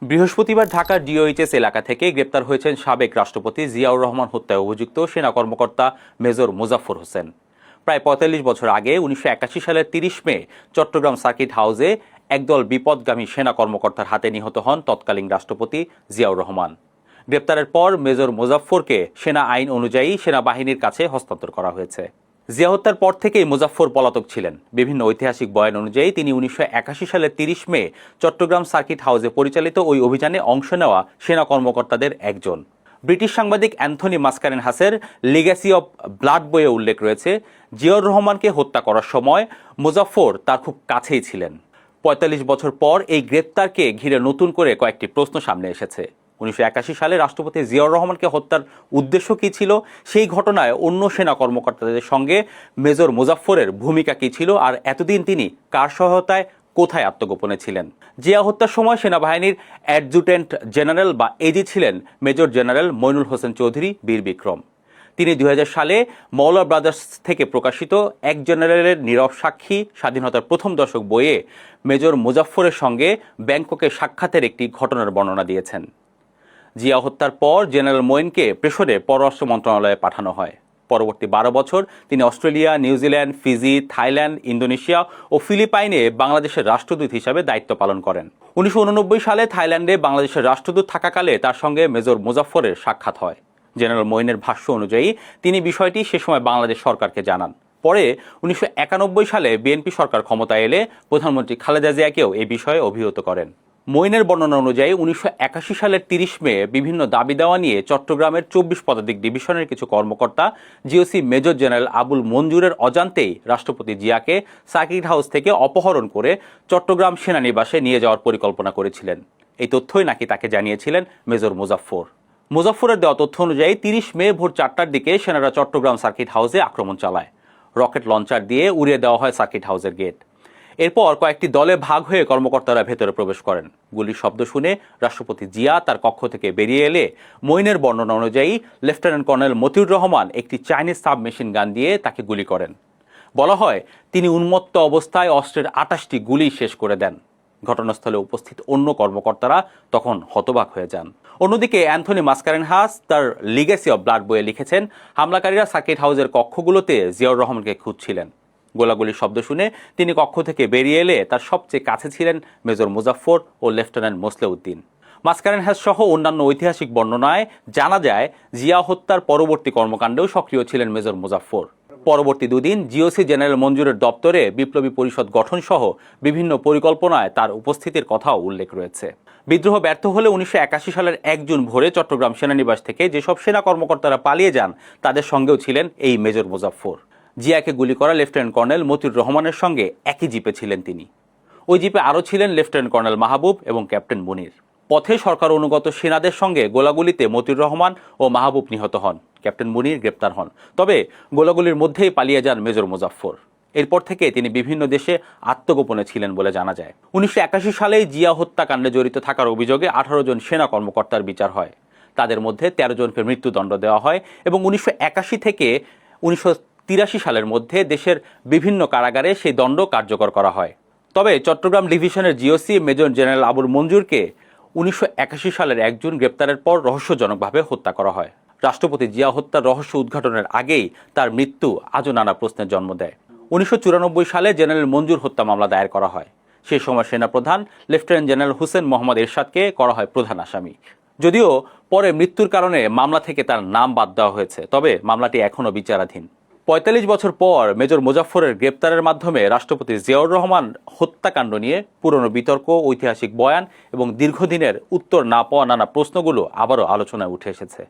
বৃহস্পতিবার ঢাকার ডিওএইচএস এলাকা থেকে গ্রেপ্তার হয়েছেন সাবেক রাষ্ট্রপতি জিয়াউর রহমান হত্যায় অভিযুক্ত সেনা কর্মকর্তা মেজর মোজাফফর হোসেন। প্রায় ৪৫ বছর আগে ১৯৮১ সালের ৩০ মে চট্টগ্রাম সার্কিট হাউসে একদল বিপদগামী সেনা কর্মকর্তার হাতে নিহত হন তৎকালীন রাষ্ট্রপতি জিয়াউর রহমান। গ্রেপ্তারের পর মেজর মোজাফফরকে সেনা আইন অনুযায়ী সেনাবাহিনীর কাছে হস্তান্তর করা হয়েছে। জিয়া হত্যার পর থেকেই মোজাফফর পলাতক ছিলেন। বিভিন্ন ঐতিহাসিক বয়ান অনুযায়ী তিনি ১৯৮১ সালের ৩০ মে চট্টগ্রাম সার্কিট হাউসে পরিচালিত ওই অভিযানে অংশ নেওয়া সেনা কর্মকর্তাদের একজন। ব্রিটিশ সাংবাদিক অ্যান্থনি মাসকারেনহাসের লিগ্যাসি অব ব্লাড বইয়ে উল্লেখ রয়েছে, জিয়াউর রহমানকে হত্যা করার সময় মোজাফফর তার খুব কাছেই ছিলেন। ৪৫ বছর পর এই গ্রেপ্তারকে ঘিরে নতুন করে কয়েকটি প্রশ্ন সামনে এসেছে। ১৯৮১ সালে রাষ্ট্রপতি জিয়াউর রহমানকে হত্যার উদ্দেশ্য কী ছিল, সেই ঘটনায় অন্য সেনা কর্মকর্তাদের সঙ্গে মেজর মোজাফফরের ভূমিকা কী ছিল, আর এতদিন তিনি কার সহায়তায় কোথায় আত্মগোপনে ছিলেন। জিয়া হত্যার সময় সেনাবাহিনীর অ্যাডজুটেন্ট জেনারেল বা এজি ছিলেন মেজর জেনারেল মইনুল হোসেন চৌধুরী বীর বিক্রম। তিনি ২০০০ সালে মওলা ব্রাদার্স থেকে প্রকাশিত এক জেনারেলের নীরব সাক্ষী স্বাধীনতার প্রথম দশক বইয়ে মেজর মোজাফফরের সঙ্গে ব্যাংককে সাক্ষাতের একটি ঘটনার বর্ণনা দিয়েছেন। জিয়া হত্যার পর জেনারেল মঈনকে প্রেষণে পররাষ্ট্র মন্ত্রণালয়ে পাঠানো হয়। পরবর্তী ১২ বছর তিনি Australia, New Zealand, Fiji, Thailand, Indonesia ও ফিলিপাইনে বাংলাদেশের রাষ্ট্রদূত হিসাবে দায়িত্ব পালন করেন। ১৯৮৯ সালে থাইল্যান্ডে বাংলাদেশের রাষ্ট্রদূত থাকাকালে তার সঙ্গে মেজর মোজাফফরের সাক্ষাৎ হয়। জেনারেল মঈনের ভাষ্য অনুযায়ী তিনি বিষয়টি সে সময় বাংলাদেশ সরকারকে জানান। পরে ১৯৯১ সালে বিএনপি সরকার ক্ষমতায় এলে প্রধানমন্ত্রী খালেদা জিয়াকেও এই বিষয়ে অভিহিত করেন। মঈনের বর্ণনা অনুযায়ী ১৯৮১ সালের ৩০ মে বিভিন্ন দাবি দেওয়া নিয়ে চট্টগ্রামের ২৪ পদাতিক ডিভিশনের কিছু কর্মকর্তা জিওসি মেজর জেনারেল আবুল মঞ্জুরের অজান্তেই রাষ্ট্রপতি জিয়াকে সার্কিট হাউস থেকে অপহরণ করে চট্টগ্রাম সেনানিবাসে নিয়ে যাওয়ার পরিকল্পনা করেছিলেন। এই তথ্যই নাকি তাকে জানিয়েছিলেন মেজর মোজাফফর। মোজাফফরের দেওয়া তথ্য অনুযায়ী ৩০ মে ভোর ৪টার দিকে সেনারা চট্টগ্রাম সার্কিট হাউসে আক্রমণ চালায়। রকেট লঞ্চার দিয়ে উড়িয়ে দেওয়া হয় সার্কিট হাউসের গেট। এরপর কয়েকটি দলে ভাগ হয়ে কর্মকর্তারা ভেতরে প্রবেশ করেন। গুলির শব্দ শুনে রাষ্ট্রপতি জিয়া তার কক্ষ থেকে বেরিয়ে এলে মঈনের বর্ণনা অনুযায়ী লেফটেন্যান্ট কর্নেল মতিউর রহমান একটি চাইনিজ সাবমেশিন গান দিয়ে তাকে গুলি করেন। বলা হয় তিনি উন্মত্ত অবস্থায় অস্ত্রের ২৮টি গুলি শেষ করে দেন। ঘটনাস্থলে উপস্থিত অন্য কর্মকর্তারা তখন হতবাক হয়ে যান। অন্যদিকে অ্যান্থনি মাসকারেনহাস তার লিগ্যাসি অব ব্লাড বইয়ে লিখেছেন, হামলাকারীরা সার্কিট হাউসের কক্ষগুলোতে জিয়াউর রহমানকে খুঁজছিলেন। গোলাগুলির শব্দ শুনে তিনি কক্ষ থেকে বেরিয়ে এলে তার সবচেয়ে কাছে ছিলেন মেজর মোজাফফর ও লেফটেন্যান্ট মোসলেউদ্দিন। মাসকারেনহাস সহ অন্যান্য ঐতিহাসিক বর্ণনায় জানা যায় জিয়া হত্যার পরবর্তী কর্মকাণ্ডেও সক্রিয় ছিলেন মেজর মোজাফফর। পরবর্তী দুদিন জিওসি জেনারেল মঞ্জুরের দপ্তরে বিপ্লবী পরিষদ গঠন সহ বিভিন্ন পরিকল্পনায় তার উপস্থিতির কথাও উল্লেখ রয়েছে। বিদ্রোহ ব্যর্থ হলে ১৯৮১ সালের ১ জুন ভোরে চট্টগ্রাম সেনানিবাস থেকে যেসব সেনা কর্মকর্তারা পালিয়ে যান তাদের সঙ্গেও ছিলেন এই মেজর মোজাফফর। জিয়াকে গুলি করা লেফটেন্যান্ট কর্নেল মতিউর রহমানের সঙ্গে একই জিপে ছিলেন তিনি। ওই জিপে আরও ছিলেন লেফটেন্যান্ট কর্নেল মাহবুব এবং ক্যাপ্টেন মুনির। পথে সরকার অনুগত সেনাদের সঙ্গে গোলাগুলিতে মতিউর রহমান ও মাহবুব নিহত হন। ক্যাপ্টেন মুনির গ্রেপ্তার হন। তবে গোলাগুলির মধ্যেই পালিয়ে যান মেজর মোজাফফর। এরপর থেকে তিনি বিভিন্ন দেশে আত্মগোপনে ছিলেন বলে জানা যায়। ১৯৮১ সালেই জিয়া হত্যাকাণ্ডে জড়িত থাকার অভিযোগে ১৮ জন সেনা কর্মকর্তার বিচার হয়। তাদের মধ্যে ১৩ জনকে মৃত্যুদণ্ড দেওয়া হয় এবং ১৯৮১ থেকে ১৯৮৩ সালের মধ্যে দেশের বিভিন্ন কারাগারে সেই দণ্ড কার্যকর করা হয়। তবে চট্টগ্রাম ডিভিশনের জিওসি মেজর জেনারেল আবুল মঞ্জুরকে ১৯৮১ সালের ১ জুন গ্রেপ্তারের পর রহস্যজনকভাবে হত্যা করা হয়। রাষ্ট্রপতি জিয়া হত্যার রহস্য উদ্ঘাটনের আগেই তার মৃত্যু আজও নানা প্রশ্নের জন্ম দেয়। ১৯৯৪ সালে জেনারেল মঞ্জুর হত্যা মামলা দায়ের করা হয়। সেই সময় সেনাপ্রধান লেফটেন্যান্ট জেনারেল হুসেন মোহাম্মদ এরশাদকে করা হয় প্রধান আসামি। যদিও পরে মৃত্যুর কারণে মামলা থেকে তার নাম বাদ দেওয়া হয়েছে, তবে মামলাটি এখনও বিচারাধীন। ৪৫ বছর পর মেজর মোজাফফরের গ্রেপ্তারের মাধ্যমে রাষ্ট্রপতি জিয়াউর রহমান হত্যাকাণ্ড নিয়ে পুরনো বিতর্ক, ঐতিহাসিক বয়ান এবং দীর্ঘদিনের উত্তর না পাওয়া নানা প্রশ্নগুলো আবারও আলোচনায় উঠে এসেছে।